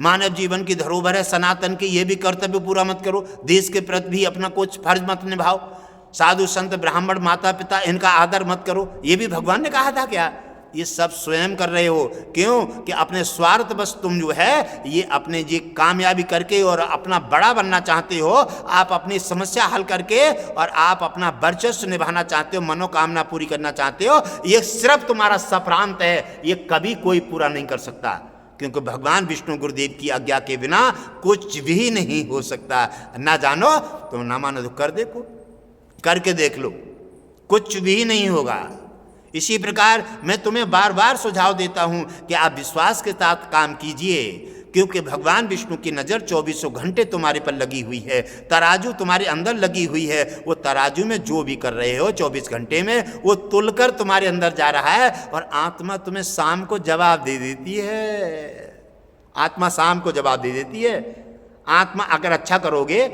मानव जीवन की धरोहर है सनातन की, ये भी कर्तव्य पूरा मत करो, देश के प्रति भी अपना कुछ फर्ज मत निभाओ, साधु संत ब्राह्मण माता पिता इनका आदर मत करो, ये भी भगवान ने कहा था क्या? ये सब स्वयं कर रहे हो। क्यों? कि अपने स्वार्थ बस तुम जो है ये अपने ये कामयाबी करके और अपना बड़ा बनना चाहते हो, आप अपनी समस्या हल करके और आप अपना वर्चस्व निभाना चाहते हो, मनोकामना पूरी करना चाहते हो। ये सिर्फ तुम्हारा सप्रांत है, ये कभी कोई पूरा नहीं कर सकता, क्योंकि भगवान विष्णु गुरुदेव की आज्ञा के बिना कुछ भी नहीं हो सकता। ना जानो तो ना मानो तो कर देखो, करके देख लो, कुछ भी नहीं होगा। इसी प्रकार मैं तुम्हें बार बार सुझाव देता हूं कि आप विश्वास के साथ काम कीजिए, क्योंकि भगवान विष्णु की नज़र 24 घंटे तुम्हारे पर लगी हुई है, तराजू तुम्हारे अंदर लगी हुई है। वो तराजू में जो भी कर रहे हो 24 घंटे में वो तुलकर तुम्हारे अंदर जा रहा है, और आत्मा तुम्हें शाम को जवाब दे देती है। आत्मा शाम को जवाब दे देती है। आत्मा अगर अच्छा करोगे,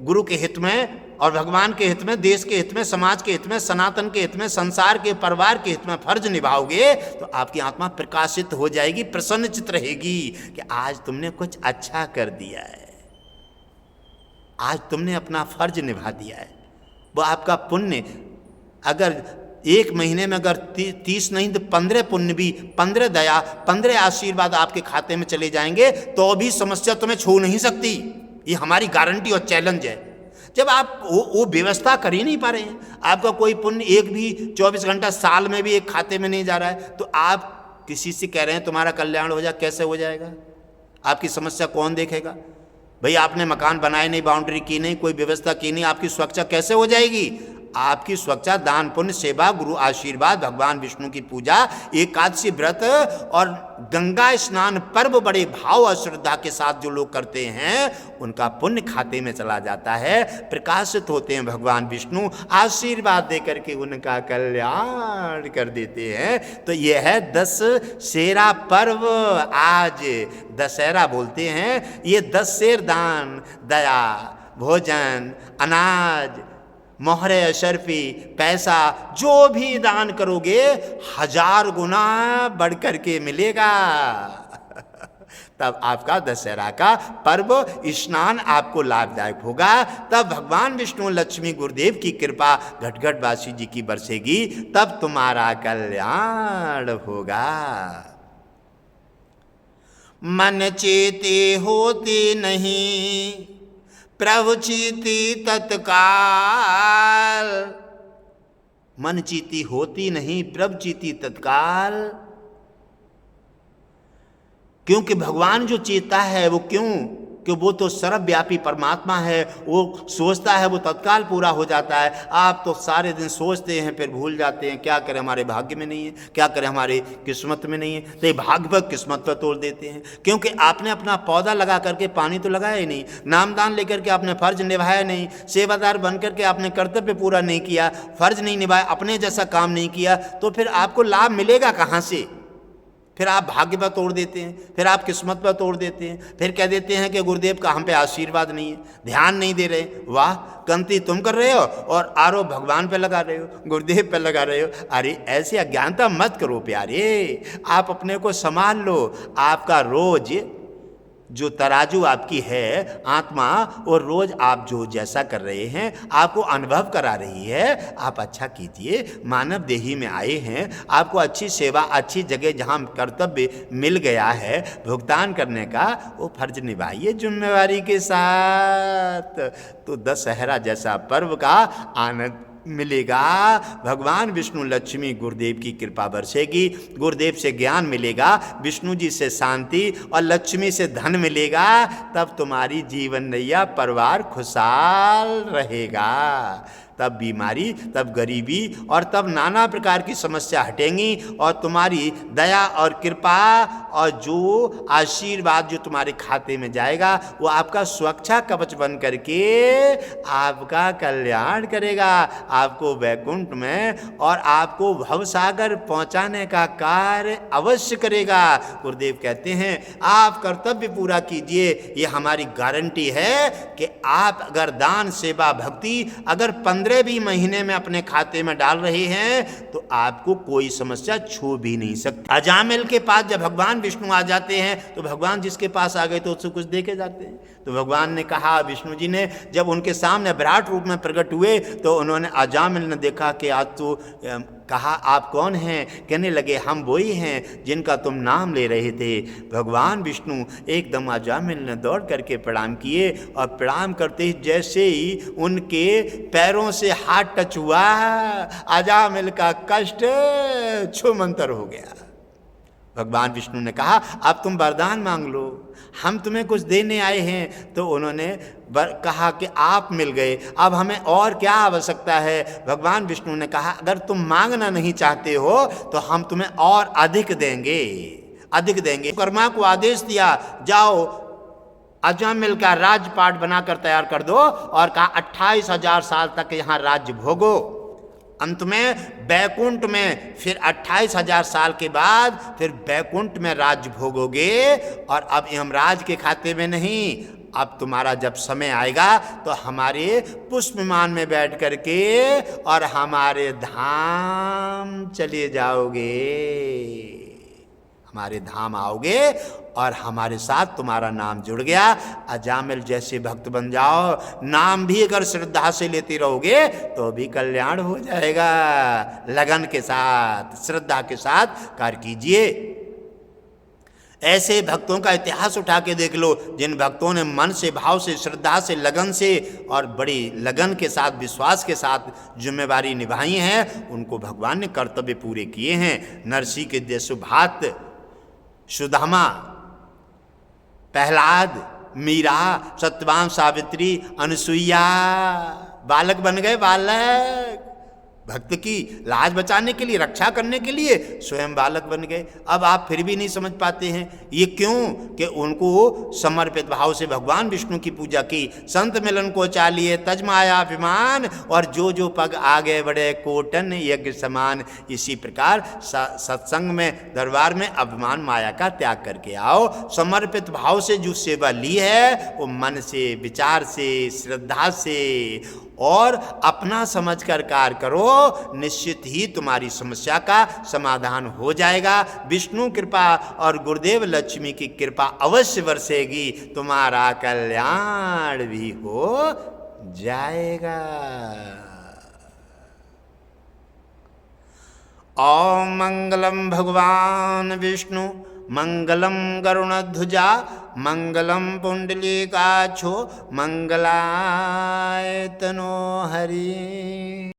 गुरु के हित में और भगवान के हित में, देश के हित में, समाज के हित में, सनातन के हित में, संसार के परिवार के हित में फर्ज निभाओगे, तो आपकी आत्मा प्रकाशित हो जाएगी, प्रसन्नचित रहेगी कि आज तुमने कुछ अच्छा कर दिया है, आज तुमने अपना फर्ज निभा दिया है। वो आपका पुण्य अगर एक महीने में अगर 30 नहीं तो 15 पुण्य भी, 15 दया, 15 आशीर्वाद आपके खाते में चले जाएंगे, तो भी समस्या तुम्हें छू नहीं सकती। ये हमारी गारंटी और चैलेंज है। जब आप वो व्यवस्था कर ही नहीं पा रहे हैं, आपका कोई पुण्य एक भी 24 घंटा साल में भी एक खाते में नहीं जा रहा है, तो आप किसी से कह रहे हैं तुम्हारा कल्याण हो जाए, कैसे हो जाएगा? आपकी समस्या कौन देखेगा? भाई आपने मकान बनाए नहीं, बाउंड्री की नहीं, कोई व्यवस्था की नहीं, आपकी सुरक्षा कैसे हो जाएगी? आपकी सुरक्षा दान पुण्य, सेवा, गुरु आशीर्वाद, भगवान विष्णु की पूजा, एकादशी व्रत और गंगा स्नान पर्व बड़े भाव और श्रद्धा के साथ जो लोग करते हैं उनका पुण्य खाते में चला जाता है, प्रकाशित होते हैं भगवान विष्णु, आशीर्वाद दे करके उनका कल्याण कर देते हैं। तो यह है दशहरा पर्व। आज दशहरा बोलते हैं, ये 10 शेर दान, दया, भोजन, अनाज, मोहरे अशरफी, पैसा, जो भी दान करोगे 1000 गुना बढ़ करके मिलेगा। तब आपका दशहरा का पर्व स्नान आपको लाभदायक होगा। तब भगवान विष्णु लक्ष्मी गुरुदेव की कृपा घटघटवासी जी की बरसेगी, तब तुम्हारा कल्याण होगा। मन चेते होते नहीं प्रभु चीती तत्काल, मन चीती होती नहीं प्रभु चीती तत्काल। क्योंकि भगवान जो चेता है वो क्यों, कि वो तो सर्वव्यापी परमात्मा है, वो सोचता है वो तत्काल पूरा हो जाता है। आप तो सारे दिन सोचते हैं फिर भूल जाते हैं, क्या करें हमारे भाग्य में नहीं है, क्या करें हमारी किस्मत में नहीं है, तो ये भाग्य पर किस्मत पर तोड़ देते हैं। क्योंकि आपने अपना पौधा लगा करके पानी तो लगाया ही नहीं, नामदान लेकर के आपने फर्ज निभाया नहीं, सेवादार बन करके आपने कर्तव्य पूरा नहीं किया, फर्ज नहीं निभाया, अपने जैसा काम नहीं किया, तो फिर आपको लाभ मिलेगा कहाँ से? फिर आप भाग्य पर तोड़ देते हैं, फिर आप किस्मत पर तोड़ देते हैं, फिर कह देते हैं कि गुरुदेव का हम पे आशीर्वाद नहीं है, ध्यान नहीं दे रहे। वाह, गलती तुम कर रहे हो और आरोप भगवान पे लगा रहे हो, गुरुदेव पे लगा रहे हो। अरे ऐसी अज्ञानता मत करो प्यारे, आप अपने को संभाल लो। आपका रोज जो तराजू आपकी है आत्मा, और रोज आप जो जैसा कर रहे हैं आपको अनुभव करा रही है। आप अच्छा कीजिए, मानव देही में आए हैं, आपको अच्छी सेवा, अच्छी जगह जहां कर्तव्य मिल गया है भुगतान करने का, वो फर्ज निभाइए जिम्मेवारी के साथ। तो दशहरा जैसा पर्व का आनंद मिलेगा। भगवान विष्णु लक्ष्मी गुरुदेव की कृपा बरसेगी, गुरुदेव से ज्ञान मिलेगा, विष्णु जी से शांति और लक्ष्मी से धन मिलेगा। तब तुम्हारी जीवन नैया परिवार खुशहाल रहेगा। तब बीमारी, तब गरीबी और तब नाना प्रकार की समस्या हटेंगी, और तुम्हारी दया और कृपा और जो आशीर्वाद जो तुम्हारे खाते में जाएगा वो आपका सुरक्षा कवच बन करके आपका कल्याण करेगा, आपको वैकुंठ में और आपको भवसागर पहुंचाने का कार्य अवश्य करेगा। गुरुदेव कहते हैं आप कर्तव्य पूरा कीजिए, ये हमारी गारंटी है कि आप अगर दान, सेवा, भक्ति अगर 15 भी महीने में अपने खाते में डाल रहे हैं तो आपको कोई समस्या छू भी नहीं सकती। अजामिल के पास जब भगवान विष्णु आ जाते हैं तो भगवान जिसके पास आ गए तो उससे कुछ देके जाते हैं। तो भगवान ने कहा, विष्णु जी ने जब उनके सामने विराट रूप में प्रकट हुए तो उन्होंने अजामिल ने देखा कि आज तो कहा आप कौन हैं? कहने लगे हम वही हैं जिनका तुम नाम ले रहे थे। भगवान विष्णु एकदम अजामिल ने दौड़ करके प्रणाम किए, और प्रणाम करते ही जैसे ही उनके पैरों से हाथ टच हुआ, अजामिल का कष्ट छूमंतर हो गया। भगवान विष्णु ने कहा अब तुम वरदान मांग लो, हम तुम्हें कुछ देने आए हैं। तो उन्होंने कहा कि आप मिल गए, अब हमें और क्या आवश्यकता है? भगवान विष्णु ने कहा अगर तुम मांगना नहीं चाहते हो तो हम तुम्हें और अधिक देंगे, अधिक देंगे। कर्मा को आदेश दिया, जाओ अजामिल का राजपाट बनाकर तैयार कर दो, और कहा 28,000 साल तक यहाँ राज्य भोगो। अंत में बैकुंठ में फिर 28,000 साल के बाद फिर बैकुंठ में राज्य भोगोगे, और अब यमराज के खाते में नहीं। अब तुम्हारा जब समय आएगा तो हमारे पुष्प विमान में बैठ करके और हमारे धाम चले जाओगे, हमारे धाम आओगे और हमारे साथ तुम्हारा नाम जुड़ गया। अजामिल जैसे भक्त बन जाओ, नाम भी अगर श्रद्धा से लेते रहोगे तो भी कल्याण हो जाएगा। लगन के साथ, श्रद्धा के साथ कार्य कीजिए। ऐसे भक्तों का इतिहास उठा के देख लो, जिन भक्तों ने मन से, भाव से, श्रद्धा से, लगन से और बड़ी लगन के साथ, विश्वास के साथ जिम्मेवारी निभाई है, उनको भगवान ने कर्तव्य पूरे किए हैं। नरसिंह के देशुभात, सुदामा, प्रहलाद, मीरा, सत्यवान, सावित्री, अनुसुईया बालक बन गए। बालक भक्त की लाज बचाने के लिए, रक्षा करने के लिए स्वयं बालक बन गए। अब आप फिर भी नहीं समझ पाते हैं ये क्यों? कि उनको समर्पित भाव से भगवान विष्णु की पूजा की। संत मिलन को चालिए तजमाया अभिमान, और जो जो पग आगे बढ़े कोटन यज्ञ समान। इसी प्रकार सत्संग में, दरबार में अभिमान माया का त्याग करके आओ। समर्पित भाव से जो सेवा ली है वो मन से, विचार से, श्रद्धा से और अपना समझकर कार्य करो, निश्चित ही तुम्हारी समस्या का समाधान हो जाएगा। विष्णु कृपा और गुरुदेव लक्ष्मी की कृपा अवश्य बरसेगी, तुम्हारा कल्याण भी हो जाएगा। ओम मंगलम भगवान विष्णु, मंगलम गरुणध्वजा, मंगलम पुंडलीकाक्षो, मंगलाय तनो हरि।